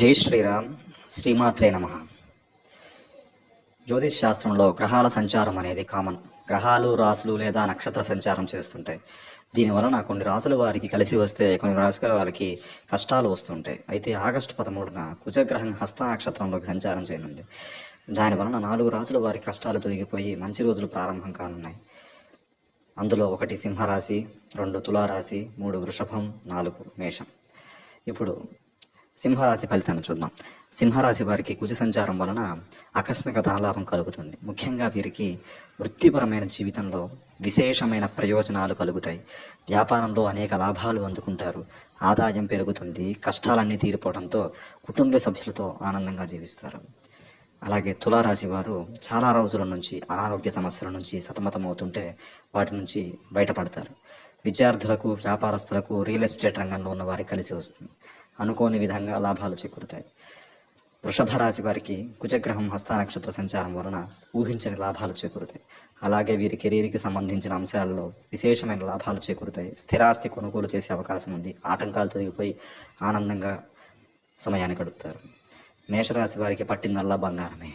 జై శ్రీరామ్. శ్రీమాత్రే నమ. జ్యోతిష్ శాస్త్రంలో గ్రహాల సంచారం అనేది కామన్. గ్రహాలు రాసులు లేదా నక్షత్ర సంచారం చేస్తుంటాయి. దీనివలన కొన్ని రాసుల వారికి కలిసి వస్తే కొన్ని రాసుల వారికి కష్టాలు వస్తుంటాయి. అయితే ఆగస్టు 13న కుజగ్రహం హస్త నక్షత్రంలోకి సంచారం చేయనుంది. దానివలన 4 రాసుల వారి కష్టాలు తొలగిపోయి మంచి రోజులు ప్రారంభం కానున్నాయి. అందులో 1 సింహరాశి, 2 తులారాశి, 3 వృషభం, 4 మేషం. ఇప్పుడు సింహరాశి ఫలితాన్ని చూద్దాం. సింహరాశి వారికి కుజ సంచారం వలన ఆకస్మిక ధనలాభం కలుగుతుంది. ముఖ్యంగా వీరికి వృత్తిపరమైన జీవితంలో విశేషమైన ప్రయోజనాలు కలుగుతాయి. వ్యాపారంలో అనేక లాభాలు అందుకుంటారు. ఆదాయం పెరుగుతుంది. కష్టాలన్నీ తీరిపోవడంతో కుటుంబ సభ్యులతో ఆనందంగా జీవిస్తారు. అలాగే తులారాశి వారు చాలా రోజుల నుంచి అనారోగ్య సమస్యల నుంచి సతమతమవుతుంటే వాటి నుంచి బయటపడతారు. విద్యార్థులకు, వ్యాపారస్తులకు, రియల్ ఎస్టేట్ రంగంలో ఉన్న వారికి కలిసి వస్తుంది. అనుకోని విధంగా లాభాలు చేకూరుతాయి. వృషభ రాశి వారికి కుజగ్రహం హస్త నక్షత్ర సంచారం వలన ఊహించని లాభాలు చేకూరుతాయి. అలాగే వీరి కెరీర్కి సంబంధించిన అంశాలలో విశేషమైన లాభాలు చేకూరుతాయి. స్థిరాస్తి కొనుగోలు చేసే అవకాశం ఉంది. ఆటంకాలు తొలగిపోయి ఆనందంగా సమయాన్ని గడుపుతారు. మేషరాశి వారికి పట్టిందల్లా బంగారమే.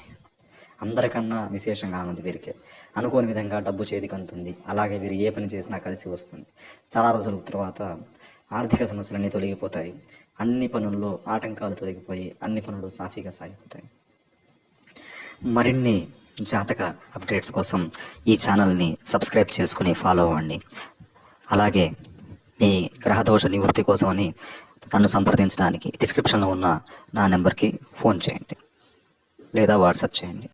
అందరికన్నా విశేషంగా ఉన్నది వీరికి. అనుకోని విధంగా డబ్బు చేతికి అందుతుంది. అలాగే వీరు ఏ పని చేసినా కలిసి వస్తుంది. చాలా రోజుల తర్వాత ఆర్థిక సమస్యలన్నీ తొలగిపోతాయి. అన్ని పనుల్లో ఆటంకాలు తొలగిపోయి అన్ని పనులు సాఫీగా సాగిపోతాయి. మరిన్ని జాతక అప్డేట్స్ కోసం ఈ ఛానల్ని సబ్స్క్రైబ్ చేసుకుని ఫాలో అవ్వండి. అలాగే మీ గ్రహదోష నివృత్తి కోసమని నన్ను సంప్రదించడానికి డిస్క్రిప్షన్లో ఉన్న నా నెంబర్కి ఫోన్ చేయండి లేదా వాట్సాప్ చేయండి.